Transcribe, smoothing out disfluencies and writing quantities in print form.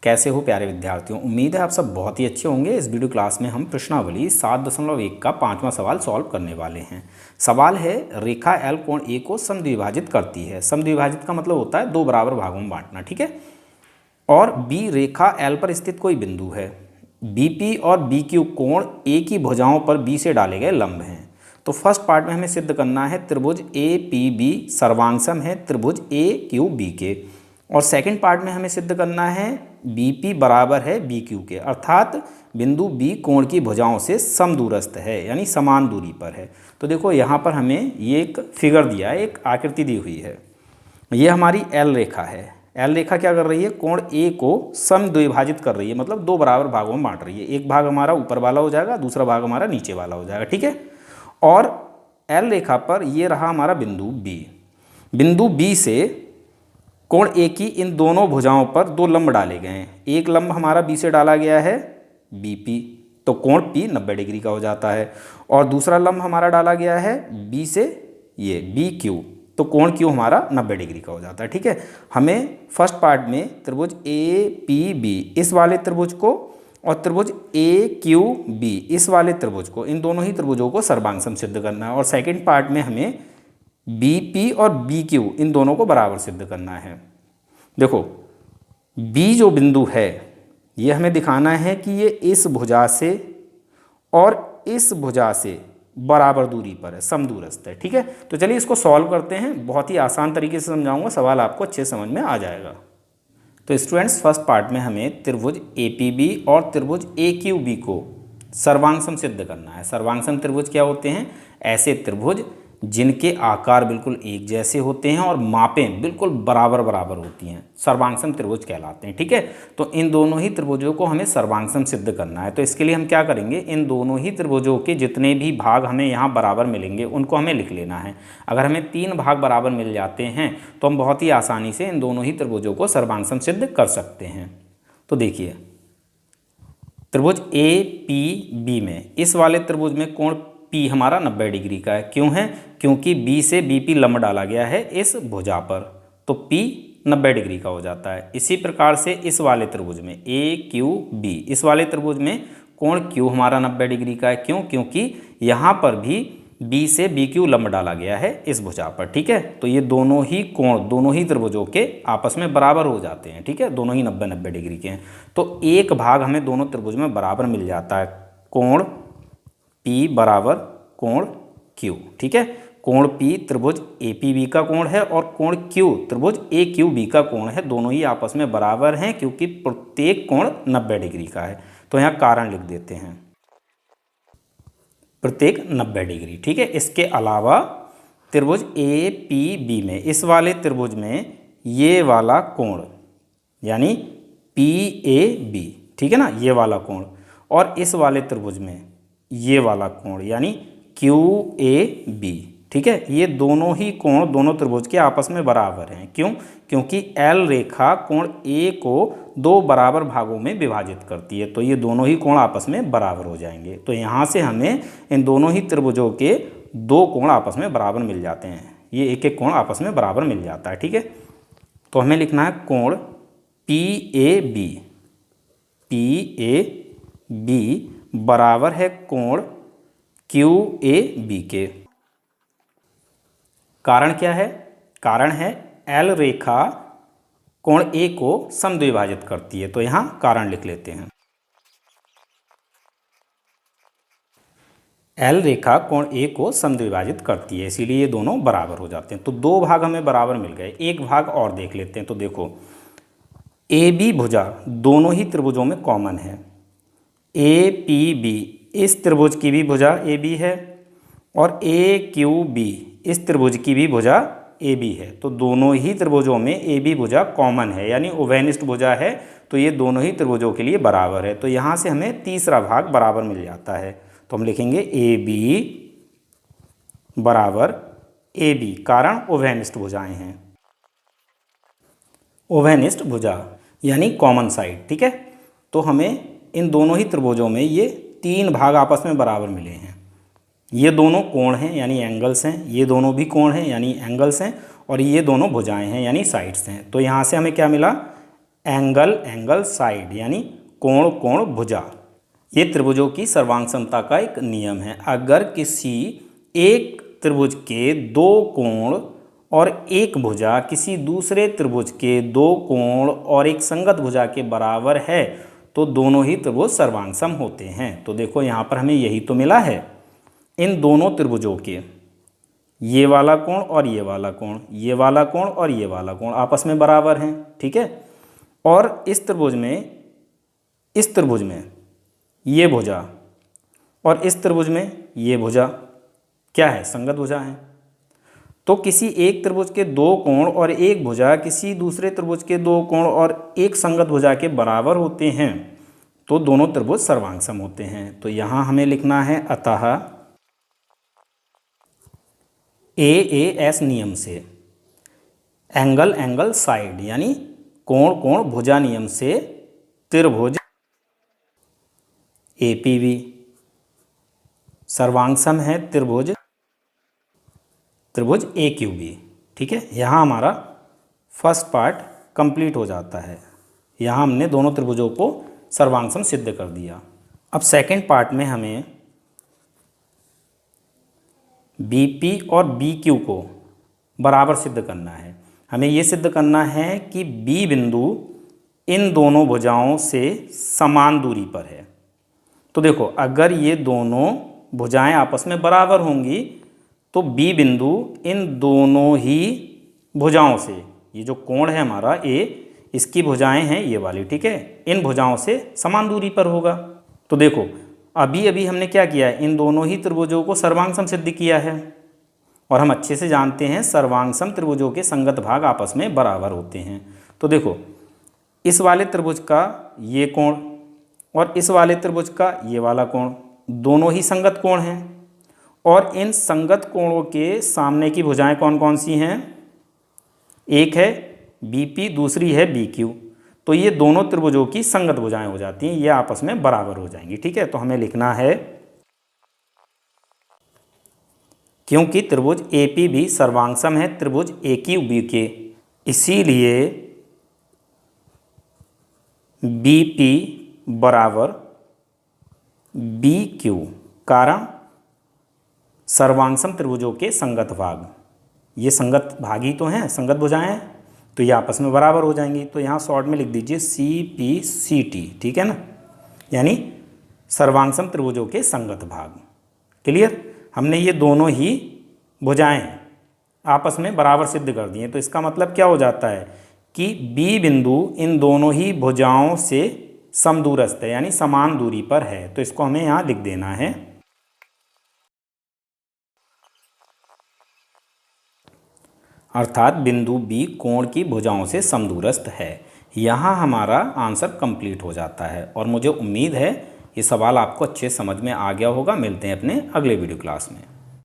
कैसे हो प्यारे विद्यार्थियों। उम्मीद है आप सब बहुत ही अच्छे होंगे। इस वीडियो क्लास में हम प्रश्नावली 7.1 का 5वां सवाल सॉल्व करने वाले हैं। सवाल है, रेखा एल कोण ए को समद्विभाजित करती है। समद्विभाजित का मतलब होता है दो बराबर भागों में बांटना, ठीक है। और बी रेखा एल पर स्थित कोई बिंदु है। बीपी और बीक्यू कोण ए की भुजाओं पर बी से डाले गए लंब हैं। तो फर्स्ट पार्ट में हमें सिद्ध करना है त्रिभुज ए पी बी सर्वांगसम है त्रिभुज ए क्यू बी के। और सेकंड पार्ट में हमें सिद्ध करना है बीपी बराबर है बीक्यू के, अर्थात बिंदु बी कोण की भुजाओं से समदूरस्थ है, यानी समान दूरी पर है। तो देखो यहाँ पर हमें ये एक फिगर दिया है, एक आकृति दी हुई है। ये हमारी एल रेखा है। एल रेखा क्या कर रही है, कोण ए को समद्विभाजित कर रही है, मतलब दो बराबर भागों में बांट रही है। एक भाग हमारा ऊपर वाला हो जाएगा, दूसरा भाग हमारा नीचे वाला हो जाएगा, ठीक है। और एल रेखा पर ये रहा हमारा बिंदु बी। बिंदु बी से कोण ए की इन दोनों भुजाओं पर दो लंब डाले गए हैं। एक लंब हमारा बी से डाला गया है बीपी, तो कोण पी 90 डिग्री का हो जाता है। और दूसरा लंब हमारा डाला गया है बी से ये बी क्यू, तो कोण क्यू हमारा 90 डिग्री का हो जाता है, ठीक है। हमें फर्स्ट पार्ट में त्रिभुज ए पी बी इस वाले त्रिभुज को और त्रिभुज ए क्यू बी इस वाले त्रिभुज को, इन दोनों ही त्रिभुजों को सर्वांगसम सिद्ध करना है। और सेकेंड पार्ट में हमें बी पी और बी क्यू इन दोनों को बराबर सिद्ध करना है। देखो बी जो बिंदु है ये हमें दिखाना है कि ये इस भुजा से और इस भुजा से बराबर दूरी पर है, समदूरस्थ है, ठीक है। तो चलिए इसको सॉल्व करते हैं। बहुत ही आसान तरीके से समझाऊंगा, सवाल आपको अच्छे समझ में आ जाएगा। तो स्टूडेंट्स फर्स्ट पार्ट में हमें त्रिभुज ए पी बी और त्रिभुज ए क्यू बी को सर्वांगसम सिद्ध करना है। सर्वांगसम त्रिभुज क्या होते हैं, ऐसे त्रिभुज जिनके आकार बिल्कुल एक जैसे होते हैं और मापें बिल्कुल बराबर बराबर होती हैं, सर्वांगसम त्रिभुज कहलाते हैं, ठीक है। तो इन दोनों ही त्रिभुजों को हमें सर्वांगसम सिद्ध करना है। तो इसके लिए हम क्या करेंगे, इन दोनों ही त्रिभुजों के जितने भी भाग हमें यहाँ बराबर मिलेंगे उनको हमें लिख लेना है। अगर हमें 3 भाग बराबर मिल जाते हैं तो हम बहुत ही आसानी से इन दोनों ही त्रिभुजों को सर्वांगसम सिद्ध कर सकते हैं। तो देखिए त्रिभुज ए पी बी में इस वाले त्रिभुज में कोण पी हमारा 90 डिग्री का है। क्यों है, क्योंकि बी से बीपी लंब डाला गया है इस भुजा पर, तो पी 90 डिग्री का हो जाता है। इसी प्रकार से इस वाले त्रिभुज में ए क्यू बी इस वाले त्रिभुज में कोण क्यू हमारा 90 डिग्री का है। क्यों, क्योंकि यहाँ पर भी बी से बी क्यू लंब डाला गया है इस भुजा पर, ठीक है। तो ये दोनों ही कोण दोनों ही त्रिभुजों के आपस में बराबर हो जाते हैं, ठीक है, दोनों ही 90-90 डिग्री के हैं। तो एक भाग हमें दोनों त्रिभुज में बराबर मिल जाता है, कोण P बराबर कोण Q, ठीक है। कोण P त्रिभुज APB का कोण है और कोण Q त्रिभुज AQB का कोण है। दोनों ही आपस में बराबर हैं क्योंकि प्रत्येक कोण 90 डिग्री का है। तो यहाँ कारण लिख देते हैं, प्रत्येक 90 डिग्री, ठीक है। इसके अलावा त्रिभुज APB में इस वाले त्रिभुज में ये वाला कोण यानी PAB, ठीक है ना, ये वाला कोण, और इस वाले त्रिभुज में ये वाला कोण यानी QAB, ठीक है। ये दोनों ही कोण दोनों त्रिभुज के आपस में बराबर हैं। क्यों, क्योंकि एल रेखा कोण A को दो बराबर भागों में विभाजित करती है, तो ये दोनों ही कोण आपस में बराबर हो जाएंगे। तो यहाँ से हमें इन दोनों ही त्रिभुजों के दो कोण आपस में बराबर मिल जाते हैं। ये एक एक कोण आपस में बराबर मिल जाता है, ठीक है। तो हमें लिखना है कोण PAB बराबर है कोण QAB के। कारण क्या है, कारण है एल रेखा कोण A को समद्विभाजित करती है। तो यहाँ कारण लिख लेते हैं, एल रेखा कोण A को समद्विभाजित करती है, इसीलिए ये दोनों बराबर हो जाते हैं। तो दो भाग हमें बराबर मिल गए, एक भाग और देख लेते हैं। तो देखो AB भुजा दोनों ही त्रिभुजों में कॉमन है। APB इस त्रिभुज की भी भुजा AB है और AQB इस त्रिभुज की भी भुजा AB है। तो दोनों ही त्रिभुजों में AB भुजा कॉमन है, यानी उभयनिष्ठ भुजा है। तो ये दोनों ही त्रिभुजों के लिए बराबर है। तो यहाँ से हमें तीसरा भाग बराबर मिल जाता है। तो हम लिखेंगे AB बराबर AB, कारण उभयनिष्ठ भुजाएं हैं, उभयनिष्ठ भुजा यानी कॉमन साइड, ठीक है। तो हमें इन दोनों ही त्रिभुजों में ये 3 भाग आपस में बराबर मिले हैं। ये दोनों कोण हैं यानी एंगल्स हैं, ये दोनों भी कोण हैं यानी एंगल्स हैं, और ये दोनों भुजाएं हैं यानी साइड्स हैं। तो यहाँ से हमें क्या मिला, एंगल एंगल साइड यानी कोण कोण भुजा। ये त्रिभुजों की सर्वांग समता का एक नियम है। अगर किसी एक त्रिभुज के दो कोण और एक भुजा किसी दूसरे त्रिभुज के दो कोण और एक संगत भुजा के बराबर है तो दोनों ही त्रिभुज सर्वांग सम होते हैं। तो देखो यहाँ पर हमें यही तो मिला है, इन दोनों त्रिभुजों के ये वाला कोण और ये वाला कोण, ये वाला कोण और ये वाला कोण आपस में बराबर हैं, ठीक है। और इस त्रिभुज में ये भुजा और इस त्रिभुज में ये भुजा क्या है, संगत भुजा है। तो किसी एक त्रिभुज के दो कोण और एक भुजा किसी दूसरे त्रिभुज के दो कोण और एक संगत भुजा के बराबर होते हैं तो दोनों त्रिभुज सर्वांग सम होते हैं। तो यहाँ हमें लिखना है अतः AAS नियम से एंगल एंगल साइड यानी कोण कोण भुजा नियम से त्रिभुज APB सर्वांग सम है त्रिभुज AQB, ठीक है। यहाँ हमारा फर्स्ट पार्ट कंप्लीट हो जाता है। यहाँ हमने दोनों त्रिभुजों को सर्वांग सम सिद्ध कर दिया। अब सेकंड पार्ट में हमें BP और BQ को बराबर सिद्ध करना है। हमें ये सिद्ध करना है कि B बिंदु इन दोनों भुजाओं से समान दूरी पर है। तो देखो अगर ये दोनों भुजाएं आपस में बराबर होंगी तो B बिंदु इन दोनों ही भुजाओं से, ये जो कोण है हमारा A, इसकी भुजाएं हैं ये वाली, ठीक है, इन भुजाओं से समान दूरी पर होगा। तो देखो अभी अभी हमने क्या किया है, इन दोनों ही त्रिभुजों को सर्वांग सम सिद्ध किया है और हम अच्छे से जानते हैं सर्वांग सम त्रिभुजों के संगत भाग आपस में बराबर होते हैं। तो देखो इस वाले त्रिभुज का ये कोण और इस वाले त्रिभुज का ये वाला कोण दोनों ही संगत कोण हैं और इन संगत कोणों के सामने की भुजाएं कौन कौन सी हैं, एक है BP, दूसरी है BQ। तो ये दोनों त्रिभुजों की संगत भुजाएं हो जाती हैं, ये आपस में बराबर हो जाएंगी, ठीक है। तो हमें लिखना है क्योंकि त्रिभुज APB सर्वांग सम है त्रिभुज AQB के, इसीलिए BP बराबर BQ, कारण सर्वांग सम त्रिभुजों के संगत भाग, ये संगत भाग ही तो हैं, संगत भुजाएं हैं, तो ये आपस में बराबर हो जाएंगी। तो यहाँ शॉर्ट में लिख दीजिए CPCT, ठीक है ना, यानी सर्वांग सम त्रिभुजों के संगत भाग। क्लियर, हमने ये दोनों ही भुजाएं आपस में बराबर सिद्ध कर दी हैं। तो इसका मतलब क्या हो जाता है कि B बिंदु इन दोनों ही भुजाओं से समदूरस्थ है यानी समान दूरी पर है। तो इसको हमें यहाँ लिख देना है, अर्थात बिंदु B कोण की भुजाओं से समदूरस्थ है। यहाँ हमारा आंसर कंप्लीट हो जाता है और मुझे उम्मीद है ये सवाल आपको अच्छे समझ में आ गया होगा। मिलते हैं अपने अगले वीडियो क्लास में।